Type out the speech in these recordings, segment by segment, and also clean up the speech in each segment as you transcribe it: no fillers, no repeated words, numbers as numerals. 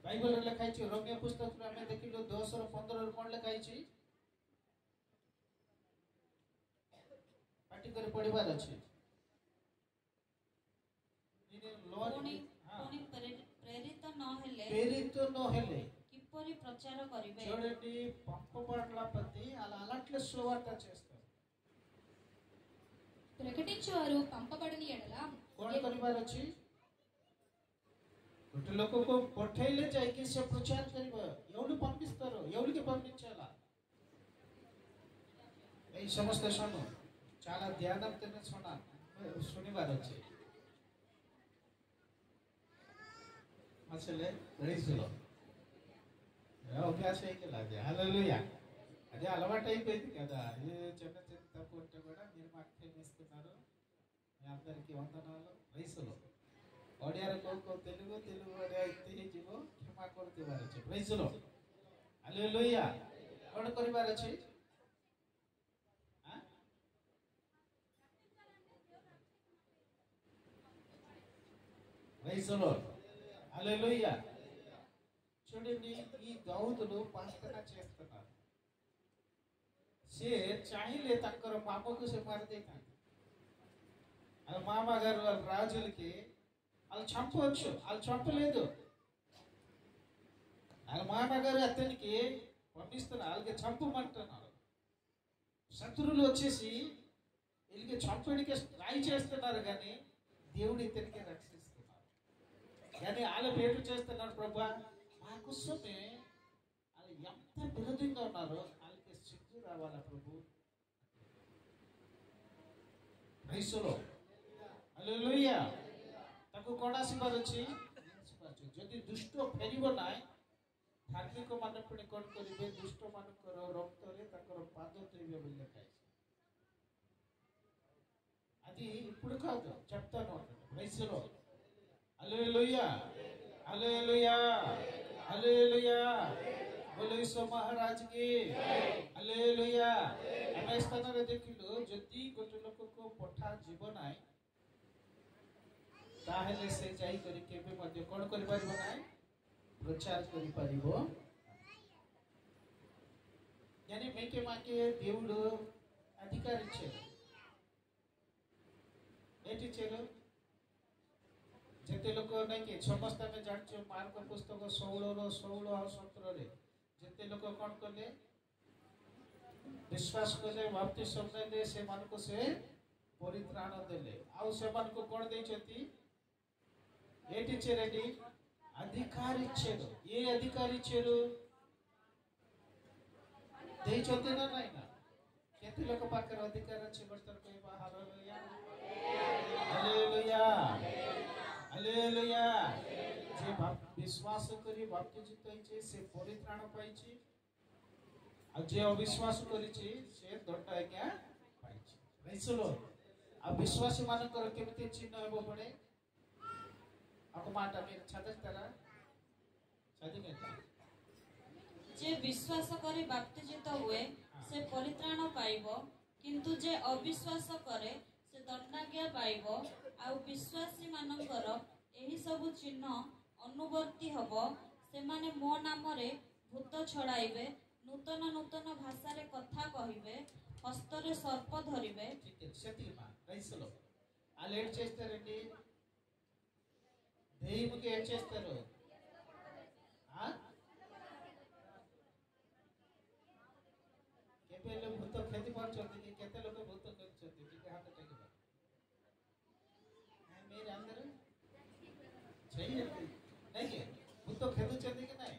ବାଇବଲରେ ଲେଖା ହେଇଛି ରୋମିଓ ପୁସ୍ତକରେ ଆମେ ଦେଖିଲୁ 10:15 କଣ ଲେଖା ହେଇଛି ପାଟି କରି ପଢିବାର ଅଛି। ప్రేరిత నోహెలే కిప్పరి ప్రచార కరిబే చూడండి పంపబడల ప్రతి అలట్ల సువార్త చేస్తారు ప్రకటించువారు పంపబడని ఎడల కోణ కరిబార్ ଅଛି ଗୋଟେ ଲୋକକୁ ପଠେଇଲେ ଯାଇକି ସେ ପ୍ରଚାର କରିବ ఎవరు పంపిస్తారు ఎవరికి పంపించాలా এই সমস্ত শোনো చాలా ధ్యానంతో శునిବାର ଅଛି అసలే ప్రైజ్లో అభ్యాసం అయిపోయింది హల్లెలూయా అదే అలవాటు అయిపోయింది కదా ఇది చిన్న చిన్న తప్పు ఉంటే కూడా మీరు మాకు క్షమిస్తున్నారు మీ అందరికీ వందనాలు ప్రైజ్లో ଓଡ଼ିଆରେ କୋଉ ତେଲୁଗୁ ଓଡ଼ିଆ ଏମିତି ହେଇଯିବ କ୍ଷମା କରିଦେବାର ଅଛି ପ୍ରାଇଜ୍లో ହାଲେଲୁୟା କ'ଣ କରିବାର ଅଛି ప్రైజ్లో హల్లెలూయా చూడండి ఈ దావీదులు ప్రార్థన చేస్తున్నారు ସେ ଚାହିଁଲେ ତାଙ୍କର ମାମକୁ ସେ ମାରି ଦେଇଥାନ୍ତି వాళ్ళ మామగారు వాళ్ళ రాజులకి వాళ్ళు చంపవచ్చు వాళ్ళు చంపలేదు వాళ్ళ మామగారు అతనికి పంపిస్తున్నారు వాళ్ళకి చంపమంటున్నారు శత్రువులు వచ్చేసి వీళ్ళకి చంపడానికి ట్రై చేస్తున్నారు కానీ దేవుడు ఇతనికి రక్షిస్తున్నారు కానీ వాళ్ళ పేరు చేస్తున్నారు ప్రభా మా కోసమే వాళ్ళు ఎంత విరోధంగా ఉన్నారో వాళ్ళకి సిగ్గు రావాలా ప్రభు ప్రైజ్లో హల్లెలూయా ତାକୁ କ'ଣ ଆସିବାର ଅଛି ଯଦି ଦୁଷ୍ଟ ଫେରିବ ନାହିଁ ଧାର୍ମିକ ମାନେ ପୁଣି କ'ଣ କରିବେ ଦୁଷ୍ଟ ମାନଙ୍କର ରକ୍ତରେ ତାଙ୍କର ପାଦ ଧୋଇବେ ବୋଲି ଲେଖା ହେଇଛି అది ఇప్పుడు కాదు చెప్తాను ప్రైజ్లో హల్లెలూయా హల్లెలూయా హల్లెలూయా बोलो ईश्वर महाराज की हालेलुया ଆମେ ସ୍ଥାନରେ ଦେଖିଲୁ ଯଦି ଗୋଟେ ଲୋକକୁ ପଠା ଯିବ ନାହିଁ ତାହେଲେ ସେ ଯାଇକରି କେବେ ମଧ୍ୟ କ'ଣ କରିପାରିବ ନାହିଁ ପ୍ରଚାର କରିପାରିବ यानी మేకే మాకే దేవుడు అధికారం ఇచ్చారు ఏంటి ఇచ్చారు ଯେତେ ଲୋକ ନାଇଁ କି ସମସ୍ତେ ଆମେ ଜାଣିଛୁ ମାର୍କ ପୁସ୍ତକ 16 ଆଉ 17 ଯେତେ ଲୋକ କ'ଣ କଲେ ବିଶ୍ୱାସ କଲେ ବାପ୍ତିସ୍ମ ନେଲେ ସେମାନଙ୍କୁ ସେ ପରିତ୍ରାଣ ଦେଲେ ଆଉ ସେମାନଙ୍କୁ କ'ଣ ଦେଇଛନ୍ତି ఏంటి ఇచ్చారండి అధికారం ఇచ్చారు ఏ అధికారం ఇచ్చారు ଦେଇଛନ୍ତି ନା ନାଇଁ ନା କେତେ ଲୋକ ପାଖରେ ଅଧିକାର ଅଛି ବର୍ତ୍ତମାନ କହିବା ହାଲେଲୁୟା ହାଲେଲୁୟା ହାଲେଲୁୟା ଯେ ବିଶ୍ୱାସ କରି ବାପ୍ତିଜିତ ହେଇଛି ସେ ପରିତ୍ରାଣ ପାଇଛି ଆଉ ଯେ ଅବିଶ୍ୱାସ କରିଛି ସେ ଦଣ୍ଡ ଆଜ୍ଞା ପାଇଛି ପ୍రైజ్లో ଆଉ విశ్వాసీ ମାନଙ୍କର କେମିତି ଚିହ୍ନ ହେବ ପୁଣି ఒక మాట మీరు చదువుతారా చదివేంత जे विश्वास करी बाप्तिजित हुए से परित्राण पाइबो किंतु जे अविश्वास करे से दंडाज्ञा पाइबो आ विश्वासी मानकर एही सब चिन्ह अनुवर्ती हबो से माने मो नाम रे भूत छड़ाइबे नूतन नूतन भाषा रे कथा कहिबे हस्तरे सर्प धरिबे ठीक है सेती मा రైస్లో ఆ లేట్ చేస్తారండి దెయ్యముకి ఏం చేస్తారు ఆ କେତେ ଲୋକ ଭୂତ କ୍ଷତି ପାରୁଛନ୍ତି କି କେତେ ଲୋକ ଭୂତ କରୁଛନ୍ତି ଟିକେ ହାତ ଟେକିବ మీరు అందరూ చెయ్యండి ନାଇଁ ଭୂତ ଖେଦୁଛନ୍ତି କି ନାଇଁ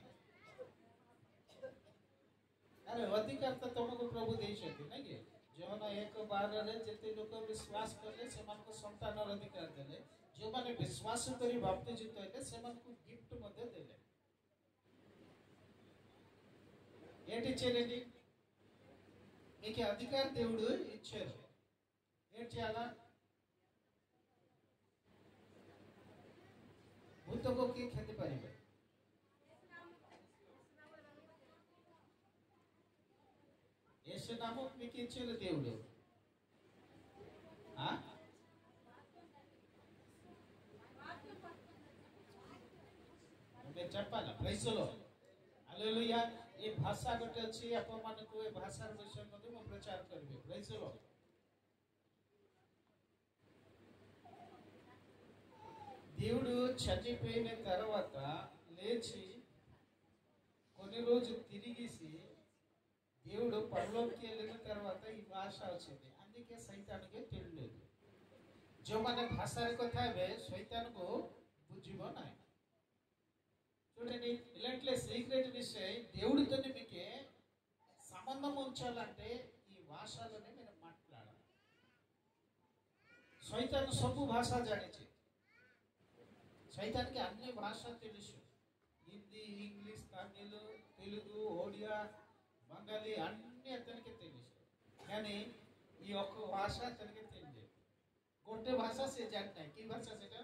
ଆରେ ଅଧିକାର ତ ତମକୁ ପ୍ରଭୁ ଦେଇଛନ୍ତି ନାଇଁ କି ଯୋହନ 1:12 ଯେତେ ଲୋକ ବିଶ୍ୱାସ କଲେ ସେମାନଙ୍କୁ ସନ୍ତାନର ଅଧିକାର ଦେଲେ ଯେଉଁମାନେ ବିଶ୍ୱାସ କରି ବାପ୍ତିଜିତ ହେଲେ ସେମାନଙ୍କୁ ଗିଫ୍ଟ ମଧ୍ୟ ଦେଲେ ఏంటి ఇచ్చారండి మీకు అధికారం దేవుడు ఇచ్చారు ఏం చేయాలా భూతకోకి క్షతి పరిবে యేసు నామం మీకు ఇచ్చారు దేవుడు చెప్పాలా ప్రైస్లో హల్లెలూయా। ଏ ଭାଷା ଗୋଟେ ଅଛି ଆପଣମାନଙ୍କୁ ଏ ଭାଷାର ବିଷୟ ମଧ୍ୟ ମୁଁ ପ୍ରଚାର କରିବି ପ୍రైస్లో। దేవుడు చనిపోయిన తర్వాత లేచి కొన్ని రోజులు తిరిగేసి దేవుడు పరలోకి వెళ్ళిన తర్వాత ఈ భాష వచ్చింది। అందుకే సైతానికి తెలియలేదు। ଯେଉଁମାନେ ଭାଷାରେ କଥା ହେବେ ଶୈତାନକୁ ବୁଝିବ ନାହିଁ। చూడండి ఇలాంటి సీక్రెట్ విషయం దేవుడితో మీకు సంబంధం ఉంచాలంటే ఈ భాషలోనే మీరు మాట్లాడాలి। శైతాను ସବୁ భాష ଜାଣିଛି। శైతానికి అన్ని భాష తెలుసు। హిందీ, ఇంగ్లీష్, తమిళ, తెలుగు, ఒడియా, బెంగాలీ అన్ని అతనికి తెలుసు। కానీ ఈ ఒక్క భాష అతనికి తెలియదు। ଗୋଟେ ଭାଷା ସେ ଜାଣିନାହିଁ। କି ଭାଷା ସେଟା?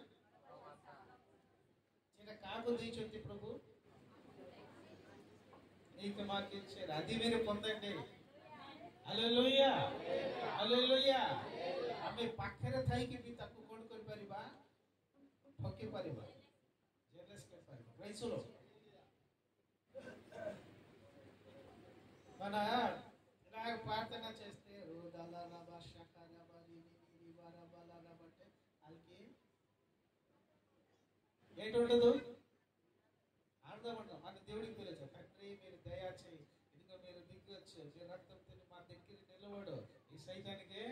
ସେଟା କାହାକୁ ଦେଇଛନ୍ତି ପ୍ରଭୁ? ଏଇତ ମାକେ ଇଚ୍ଛା ଆଦି mere పొందండి। హల్లెలూయా హల్లెలూయా। ଆମେ ପାଖରେ ଥାଇକି ବି ତାକୁ କ'ଣ କରିପାରିବା? ଠକି ପାରିବା, ଜେଲସ୍ କରିପାରିବା। ପ୍రైజ్ लो మన ఇలా ప్రార్థన చేస్తే రోదలాల భాషకర బరిని వరబలాల బట్టే అల్కి ఏంటి ఉండదు? ఆనందం ఉండదు। మన దేవుడికి తెలుసు తండ్రి మీరు దయ చేయి, ఇదిగో మీరు దిగ్గొచ్చు, మీ రక్తంతో మా దగ్గర నిలబడు, ఈ సైతానికి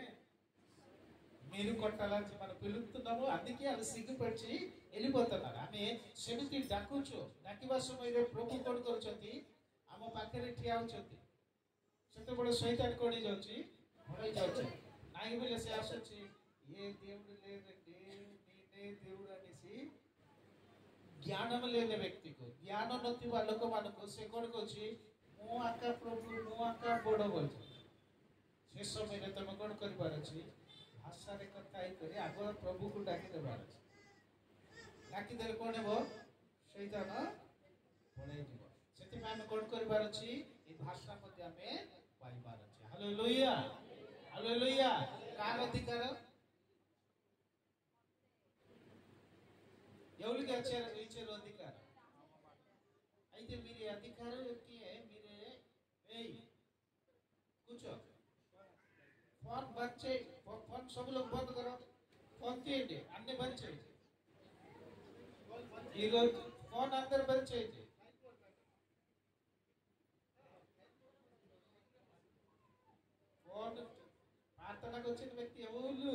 మీరు కొట్టాలని మనం పిలుస్తున్నాము। అందుకే అది సిగ్గుపరిచి వెళ్ళిపోతున్నారు। ଆମେ ସେମିତି ଡାକୁଛୁ, ଡାକିବା ସମୟରେ ପ୍ରଭୁ କ'ଣ କରୁଛନ୍ତି? ଆମ ପାଖରେ ଠିଆ ହେଉଛନ୍ତି। ସେତେବେଳେ ଶୈତାନ କ'ଣ ହେଇଯାଉଛି? ପଳେଇ ଯାଉଛି। ନାଇଁ ବୋଲେ ସେ ଆସୁଛି, ఏ దేవుడు లేదండి, నేనే దేవుడు అనేసి జ్ఞానం లేని వ్యక్తికు, జ్ఞానం నొత్తిବା ଲୋକମାନଙ୍କୁ ସେ କ'ଣ କରୁଛି? ମୁଁ ଆକା ପ୍ରଭୁ, ମୁଁ ଆକା ବଡ଼ ବୋଲୁଛି। ସେ ସମୟରେ ତମେ କ'ଣ କରିବାର ଅଛି? ଭାଷାରେ କଥା ହେଇକରି ଆଗ ପ୍ରଭୁକୁ ଡାକି ଦେବାର ଅଛି। ଡାକିଦେଲେ କ'ଣ ହେବ? ଶୈତାନ ପଳେଇ ଯିବ। ସେଥିପାଇଁ ଆମେ କ'ଣ କରିବାର ଅଛି? ଏ ଭାଷା ମଧ୍ୟ ଆମେ ପାଇବାର ଅଛି। హల్లెలూయా హల్లెలూయా। କାହାର ଅଧିକାର? ఎవరికి ఇచ్చారు అధికారం? అయితే మీరు అధికారులకి మీరే కూర్చో। फोन बंद చేయండి। फोन सब लोग बंद करो। फोन తీయండి, అన్ని బంద్ చేయండి। ఈరోజు ఫోన్ అందరు బంద్ చేయండి। ఫోన్ ప్రార్థనకు వచ్చిన వ్యక్తి ఎవరు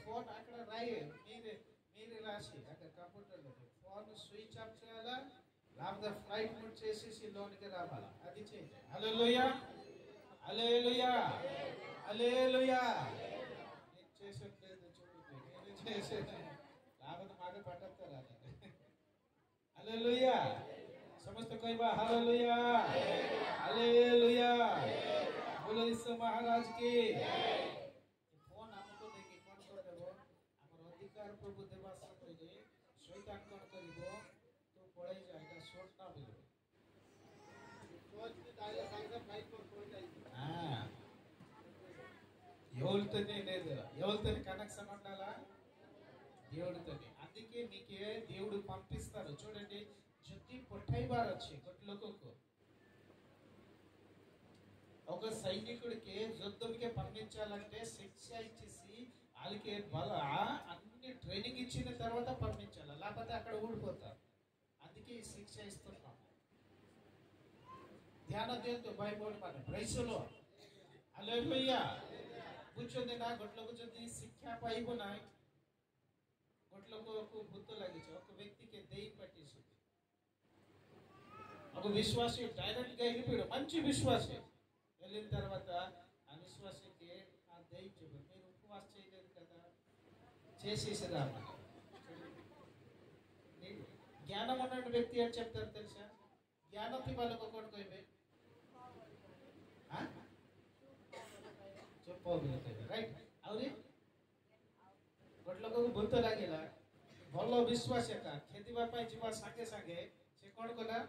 ఫోన్ అక్కడ రాయి, మీరు రాసి అక్కడ కంప్యూటర్లో ఫోన్ స్విచ్ ఆఫ్ చేయాలా, లేకపోతే ఫ్లైట్ మోడ్ చేసేసి లోనికి రావాలా, అది చేయండి। హల్లెలూయా హల్లెలూయా హల్లెలూయా। నేను చేసేట్లేదు చూడండి, నేను చేసేది లేకపోతే మాకే పట్టేస్తారా? హల్లెలూయా। समस्त कहबा हालेलुया हालेलुया। बोलो यीशु महाराज की। फोन हमको देखि कोन कर देबो? हमर अधिकार प्रभु देवा समय शैतान कोन करिवो? तो पळै जाएगा शॉर्ट ना बिलो। सोच के डाले संग फाइट पर पड़ जाई। हां ఎవల్తోనే లేదు, ఎవల్తోనే కనెక్షన్ ఉండాలా? దేవుడితోనే। అందుకే మీకే దేవుడు పంపిస్తారు। చూడండి ଯଦି ପଠାଇବାର ଅଛି ଗୋଟେ ଲୋକକୁ, ఒక సైనికుడికి యుద్ధంకి పంపించాలంటే శిక్ష ఇచ్చేసి వాళ్ళకి బల అన్ని ట్రైనింగ్ ఇచ్చిన తర్వాత పంపించాలి, లేకపోతే అక్కడ ఊడిపోతారు। అందుకే ఈ శిక్ష ఇస్తున్నాం। ధ్యాన ଦିଅନ୍ତୁ ବାଇବଲ ମାନେ। ପ୍రైଜ୍ लो ହାଲେଲୁୟା। ବୁଝୁଛନ୍ତି ନା? ଗୋଟେ ଲୋକ ଯଦି ଶିକ୍ଷା ପାଇବ ନାହିଁ, ଗୋଟେ ଲୋକକୁ ଭୂତ ଲାଗିଛି, ఒక వ్యక్తికి దెయ్యం పట్టేసింది, ఒక విశ్వాసి డైరెక్ట్ గా వెళ్ళిపోయాడు, మంచి విశ్వాసి। వెళ్ళిన తర్వాత ఆ విశ్వాసికి ఆ దెయ్యం చెప్పాడు, మీరు ఉపవాసం చేయలేదు కదా, చేసేసిరా అన్నమాట। జ్ఞానం ఉన్న వ్యక్తి అని చెప్తారు తెలుసా? జ్ఞానం వాళ్ళకు ఒకటి କହିବେ ଚୁପ କହିବେ, ରାଇଟ୍? ଆହୁରି ଗୋଟେ ଲୋକକୁ ଭୂତ ଲାଗିଲା, ଭଲ ବିଶ୍ୱାସ ଏକା, ଖେଦିବା ପାଇଁ ଯିବା ସାଙ୍ଗେ ସାଙ୍ଗେ ସେ କ'ଣ କଲା?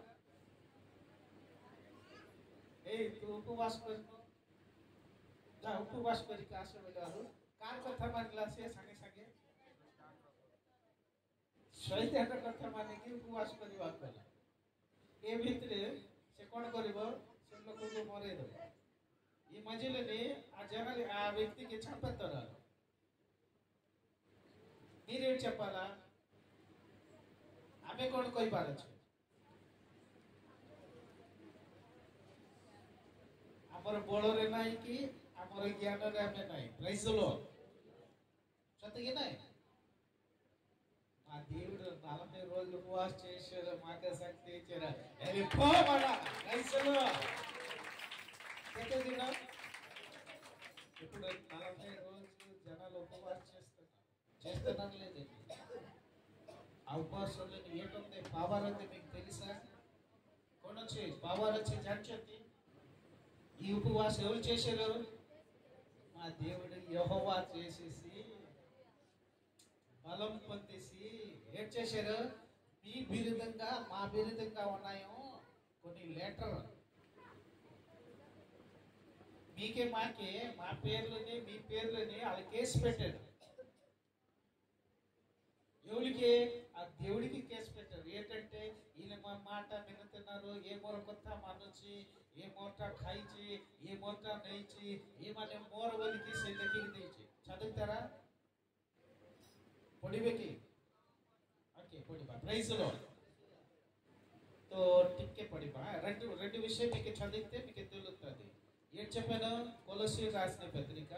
ଏଇ ତୁ ଉପବାସ କରିବୁ, ଯା ଉପବାସ କରିକି ଆସ ବୋଇଲାରୁ କାହାର କଥା ମାନିଲା? ସେ ସାଙ୍ଗେ ସାଙ୍ଗେ ଶୈତାନ କଥା ମାନିକି ଉପବାସ କରିବାକୁ ଗଲା। ଏ ଭିତରେ ସେ କ'ଣ କରିବ? ସେ ଲୋକକୁ ମରେଇଦେବ। ఈ మధ్యలోనే ఆ వ్యక్తికి చంపేస్తున్నారు. మీరేం చెప్పాలా? ఆమె କ'ଣ କହିପାରୁଛୁ? ଆମର ବଳରେ ନାହିଁ କି ଆମର ଜ୍ଞାନରେ ଆମେ ନାହିଁ. Praise the lord. సత్యకి ନାହିଁ. మా దేవుడు 40 రోజులు ఉపవాసం చేశారు, మాకు శక్తి ఇచ్చారు. వెళ్ళిపోమన్నా. Praise the Lord. కేతే దిన ఇప్పుడు 40 రోజులు జనాలు ఉపవాసం చేస్తున్నారు లేదు. ఆ ఉపవాసంలో ఏంటుంది? పవర్ ఉంది. మీకు తెలుసా? కొనొచ్చి పవర్ వచ్చి జడ్చొచ్చి ఈ ఉపవాసం ఎవరు చేశారు? మా దేవుడు యెహోవా చేసేసి బలం పొందేసి ఏం చేశారు? మీ విరుద్ధంగా మా విరుద్ధంగా ఉన్నాయో కొన్ని లెటర్ మీకే మాకే మా పేర్లని మీ పేర్లని వాళ్ళ కేసు పెట్టారు. ఎవరికి? ఆ దేవుడికి కేసు పెట్టారు. ఏంటంటే ఈయన మా మాట వినుతున్నారు. ఏ మోర కొత్త మనొచ్చి ఏ మోట ఖాయిచి ఏ మోట నేయిచి ఏమనే మోర వలికి సెల్లకి నేయిచి చదువుతారా? పొడిబెకి ఓకే పొడిబా. Praise the Lord. తో టిక్కే పొడిబా. రెండు విషయం మీకు చదివితే మీకు తెలుస్తుంది. ఏం చెప్పాను? కొలొస్సీ రాసిన పత్రిక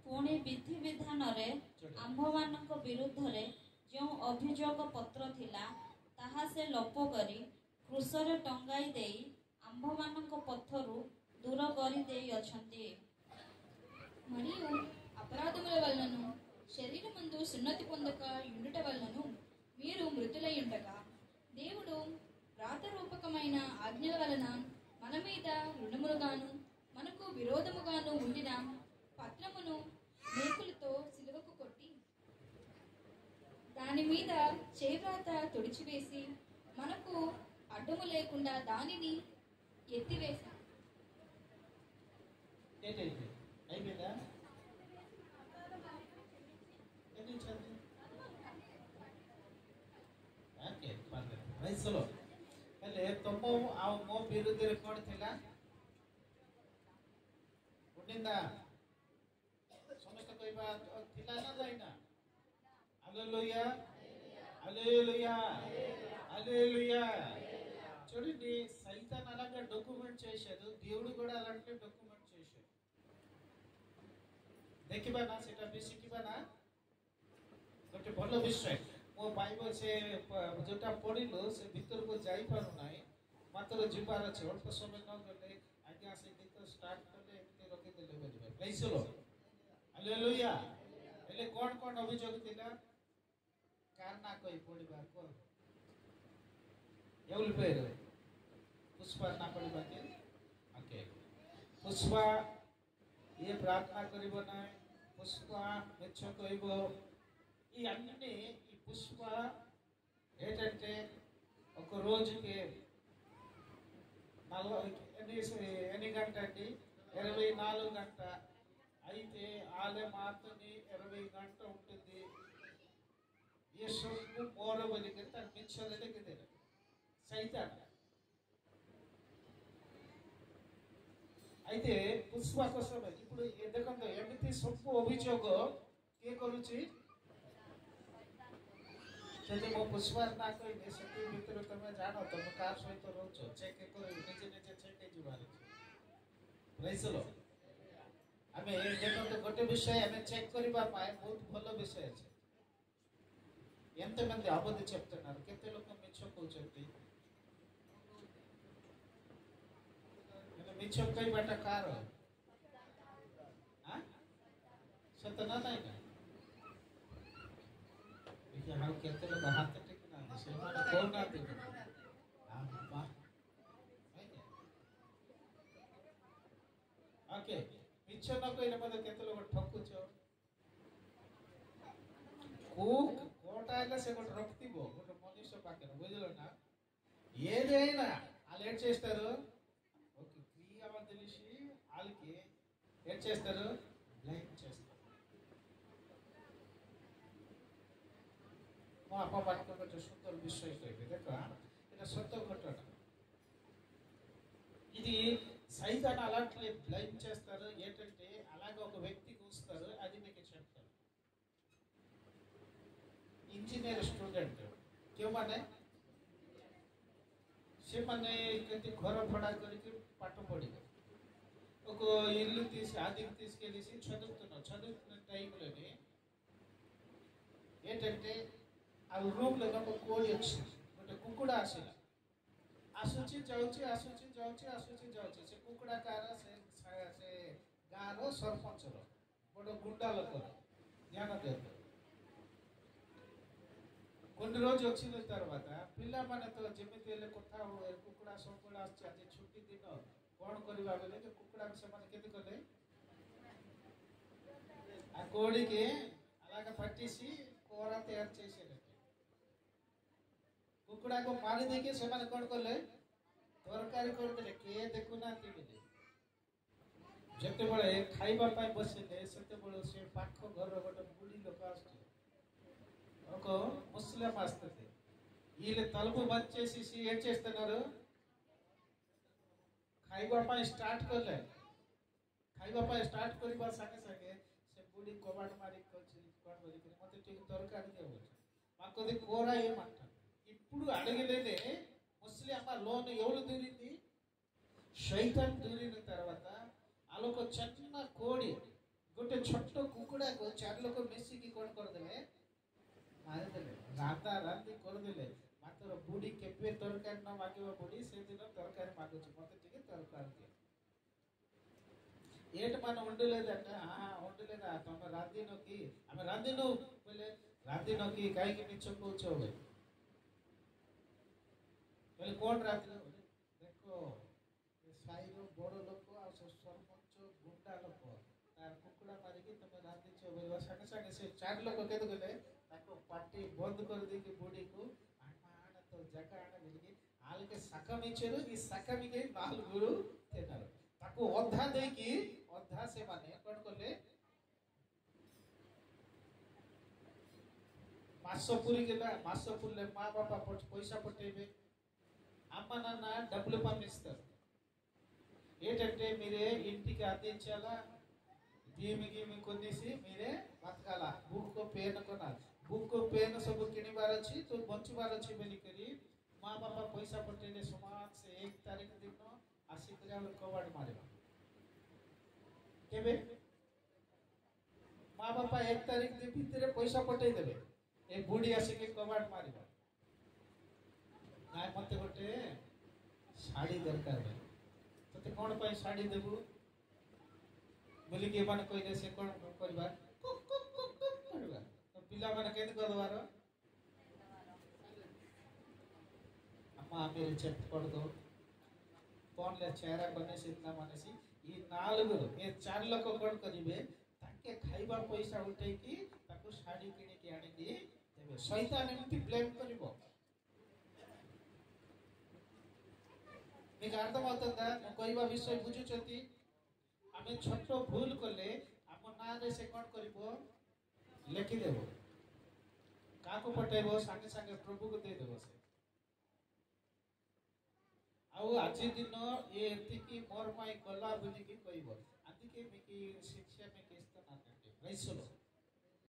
ପୁଣି ବିଧି ବିଧାନରେ ଆମ୍ଭମାନଙ୍କ ବିରୁଦ୍ଧରେ ଯେଉଁ ଅଭିଯୋଗ ପତ୍ର ଥିଲା ତାହା ସେ ଲୋପ କରି କ୍ରୁଶରେ ଟଙ୍ଗାଇ ଦେଇ ଆମ୍ଭମାନଙ୍କ ପଥରୁ ଦୂର କରିଦେଇଅଛନ୍ତି. మరియు అపరాధముల వలనను శరీరమందు సున్నతి పొందక యుండుట వలనను మీరు మృతులై ఉండగా దేవుడు రాతరూపకమైన ఆజ్ఞల వలన మన మీద రుణములుగాను మనకు విరోధముగాను ఉండిన పత్రమును మేకులతో సిలువకు కొట్టి దాని మీద చేవ్రాత తుడిచివేసి మనకు అడ్డము లేకుండా దానిని ఎత్తివేశాం. అయిపోయిందా? Okay praise the Lord. ହେଲେ ତମ ଆଉ ମୋ ବିରୁଦ୍ଧରେ କ'ଣ ଥିଲା? ଉଠିಂದ ସମସ୍ତେ କହିବା ଥିଲା ନା ଯାଇନା? హల్లెలూయా హల్లెలూయా హల్లెలూయా. చూడండి, సైతాన్ అలాగే డాక్యుమెంట్ చేశాడు, దేవుడు కూడా అలాంటి డాక్యుమెంట్ చేశాడు. ଦେଖିବା ନା ସେଟା ବି ଶିଖିବା ନା? ଗୋଟେ ଭଲ ବିଷୟ. ମୋ ବାଇବଲ ସେ ଯୋଉଟା ପଢିଲୁ ସେ ଭିତରକୁ ଯାଇପାରୁନାହିଁ, ମାତ୍ର ଯିବାର ଅଛି. ଅଳ୍ପ ସମୟ ନ ଗଲେ ଆଜ୍ଞା ସେ ଗୀତ ଷ୍ଟାର୍ଟ କଲେ ଏମିତି ରଖିଦେଲେ ବୁଝିବେ. ପ୍రైజ్ ది లార్డ్. హల్లెలూయా. ହେଲେ କ'ଣ କ'ଣ ଅଭିଯୋଗ ଥିଲା? କାହାର ନା କହି ପଢିବା କହ. ఎవరి పేరు? పుష్ప నా పడిବା କି? ఓకే. పుష్ప ఏ ప్రార్థన କରିବ ନାହିଁ, పుష్ప మిచ్చ କହିବ. ఈ అన్ని ఈ పుష్ప ఏంటంటే ఒక రోజుకి ఎన్ని గంట అండి? 24 గంట. అయితే ఆలయ మాతని 20 గంట ఉంటుంది. ఏ సొమ్ము మోరవలికి తన మిచ్చలకి సైతాన్. అయితే పుష్ప కోసం ఇప్పుడు ଦେଖନ୍ତୁ ଏମିତି ସବୁ ଅଭିଯୋଗ କିଏ କରୁଛି? ଯଦି ମୋ ପୁଷ୍ପାର ନା କହିଲେ ସେଠି ଭିତରେ ତମେ ଜାଣ ତମେ କାହା ସହିତ ରହୁଛ, ଚେକ୍ କରିବି, ନିଜେ ନିଜେ ଚେକ୍ ହେଇଯିବାର ଅଛି. ପ୍రైజ్ ది లార్డ్. ଆମେ ଦେଖନ୍ତୁ ଗୋଟେ ବିଷୟ ଆମେ ଚେକ୍ କରିବା ପାଇଁ ବହୁତ ଭଲ ବିଷୟ ଅଛି. ఎంతమంది అబద్ధం చెప్తున్నారు? କେତେ ଲୋକ ମିଛ କହୁଛନ୍ତି? ମିଛ କହିବାଟା କାହାର? ସତ ନା ନାଇଁ ନା? ଆଉ କେତେ ଲୋକ ହାତ ଟେକୁନାହାନ୍ତି, ସେମାନେ କହୁନାହାନ୍ତି. ଓକେ, ମିଛ ନ କହିଲେ ମଧ୍ୟ କେତେ ଲୋକ ଠକୁଛ. కోట అయినా సే ఒకటి రక్తివో ఒక మనిషి పక్కన బుझलो ना. ఏదైనా వాళ్ళు ఏం చేస్తారు? ఒక క్రియగా తెలిసి వాళ్ళకి ఏం చేస్తారు? బ్లైండ్ చేస్తారు. ମୁଁ ଆପଣମାନଙ୍କ ଗୋଟେ ସୁନ୍ଦର ବିଷୟ କହିବି। ଦେଖ এটা సొంత ঘটনা। ఇది సైతాన్ అలాంటి బ్లైండ్ చేస్తారు ఏంటంటే అలాగే ఒక వ్యక్తికి ఉంచుతారు, అది మీకు చెప్తారు। इंजीनियर स्टूडेंट क्यों माने से माने कति घर भड़ा करके पाठ पढ़िबे ఒక ఇల్లు తీసి ఆదికి తీసుకెళ్ళేసి చదువుతున్న టైంలోనే ఏంటంటే ఆ రూమ్లో ఒక కోడి వచ్చింది, ଗୋଟେ କୁକୁଡ଼ା ଆସିଲା। ଆସୁଛି ଯାଉଛି ସେ କୁକୁଡ଼ା କାହାର ସେ ଗାଁର ସରପଞ୍ଚର ଗୋଟେ ଗୁଣ୍ଡା ଲୋକର ଧ୍ୟାନ ଦିଅନ୍ତୁ। కొన్ని రోజు వచ్చిన తర్వాత పిల్లମାନେ ତ ଯେମିତି ହେଲେ କଥା ହୁଏ, କୁକୁଡ଼ା ସବୁବେଳେ ଆସୁଛି, ଆଜି ଛୁଟି ଦିନ କ'ଣ କରିବା ବୋଲେ କୁକୁଡ଼ାକୁ ସେମାନେ କେତେ କଲେ ఆ కోడికి అలాగ పట్టేసి కూర తయారు చేసేది। କୁକୁଡ଼ାକୁ ମାରି ଦେଇକି ସେମାନେ କ'ଣ କଲେ ତରକାରୀ କରିଦେଲେ, କିଏ ଦେଖୁନାହାନ୍ତି ବୋଲି। ଯେତେବେଳେ ଖାଇବା ପାଇଁ ବସିଲେ ସେତେବେଳେ ସେ ପାଖ ଘରର ଗୋଟେ ବୁଢ଼ୀ ଲୋକ ଆସୁଛି, ఒక ముస్లిం వస్తుంది। వీళ్ళు తలుపు బంద్ చేసేసి ఏం చేస్తున్నారు, ଖାଇବା ପାଇଁ ଷ୍ଟାର୍ଟ କଲେ। ଖାଇବା ପାଇଁ ଷ୍ଟାର୍ଟ କରିବା ସାଙ୍ଗେ ସାଙ୍ଗେ ସେ ବୁଢ଼ୀ କବାଟ ମାରି କ'ଣ କରିକି ମୋତେ ଟିକେ ତରକାରୀ ଦିଅ మాకు కూర ఏమంటారు। ఇప్పుడు అడగలేదే ముస్లిం లోన్ ఎవరు దూరింది, శైతాన్ దూరిన తర్వాత వాళ్ళకు చిన్న కోడి ଗୋଟେ ଛୋଟ କୁକୁଡ଼ାକୁ ଚାରି ଲୋକ ମିଶିକି କ'ଣ କରିଦେଲେ, ମାରିଦେଲେ, ରାନ୍ଧି କରିଦେଲେ। ମାତ୍ର ବୁଢ଼ୀ କେବେ ତରକାରୀ ନ ମାଗିବ, ବୁଢ଼ୀ ସେଦିନ ତରକାରୀ ମାଗୁଛି, ମୋତେ ଟିକେ ତରକାରୀ ଦିଅ। ఏటి మనం ఉండలేదంటే ఉండలేదా, ତମେ ରାନ୍ଧିନ କି? ଆମେ ରାନ୍ଧିନୁ ବୋଲେ ରାନ୍ଧିନ କି, କାହିଁକି ମିଛ କହୁଛ ବୋଲେ କ'ଣ ରାନ୍ଧିନ? ଦେଖ ସାହିର ବଡ଼ ଲୋକ ଆଉ ସରପଞ୍ଚ ଗୁଣ୍ଡା ଲୋକ ତାର କୁକୁଡ଼ା ମାରିକି ତମେ ରାନ୍ଧିଛ ବୋଲିବା ସାଙ୍ଗେ ସାଙ୍ଗେ ସେ ଚାରି ଲୋକ କେତେ ଗଲେ ତାକୁ ପାଟି ବନ୍ଦ କରିଦେଇକି ବୁଢ଼ୀକୁ ଆଣ ତ ଜାଗା ଆଣ ବୋଲିକି వాళ్ళకి సగం ఇచ్చారు। ఈ సగమికి 4 తిన్నారు। ତାକୁ ଅଧା ଦେଇକି ଅଧା ସେମାନେ କ'ଣ କଲେ, ମାସ పూరిగలా మాస పూరిలే మా బాప పైసా పట్టేవే, అమ్మ నాన్న డబ్బులు పంపిస్తారు। ఏంటంటే మీరే ఇంటికి అందించాలా, దీమికి మీకు కొనేసి మీరే బతకాలా। బుక్ పేన్ కొనాలి, బుక్ పేన్ ସବୁ କିଣିବାର ଅଛି, ତ ବଞ୍ଚିବାର ଅଛି ବୋଲିକରି ମା ବାପା ପଇସା ପଠେଇଲେ ସମାନ ସେ 1 ତାରିଖ ଦିନ ଆସିକରି ଆମେ କବାଟ ମାରିବା। କେବେ ମା ବାପା 1 ତାରିଖ ଭିତରେ ପଇସା ପଠେଇ ଦେବେ, ଏ ବୁଢ଼ୀ ଆସିକି କବାଟ ମାରିବ, ନାଇଁ ମୋତେ ଗୋଟେ ଶାଢ଼ୀ ଦରକାର, ତତେ କ'ଣ ପାଇଁ ଶାଢ଼ୀ ଦେବୁ ବୋଲିକି ଏମାନେ କହିଲେ। ସେ କ'ଣ କରିବା, ପିଲାମାନେ କେମିତି କରିଦେବାର, అమ్మా మీరు చెప్పకూడదు, ఫోన్లో చేరా కొనేసి ఇట్లా మనేసి ఈ 4 ఏ 4 ଲୋକ କ'ଣ କରିବେ, ତାକେ ଖାଇବା ପଇସା ଉଠେଇକି ତାକୁ ଶାଢ଼ୀ କିଣିକି ଆଣିକି ଦେବେ। ଶୈତାନ ଏମିତି ବ୍ଲେମ୍ କରିବ। మీకు అర్థమవుతుందా ମୁଁ କହିବା ବିଷୟ ବୁଝୁଛନ୍ତି? ଆମେ ଛୋଟ ଭୁଲ କଲେ ଆମ ନାଁରେ ସେ କ'ଣ କରିବ, ଲେଖିଦେବ, କାହାକୁ ପଠେଇବ, ସାଙ୍ଗେ ସାଙ୍ଗେ ପ୍ରଭୁକୁ ଦେଇଦେବ ସେ। ଆଉ ଆଜି ଦିନ ଏତିକି ମୋର ପାଇଁ ଗଲା ବୋଲିକି କହିବ, అందుకే మీకు శిక్ష మీకు ఇస్తున్నానండి। రైతులు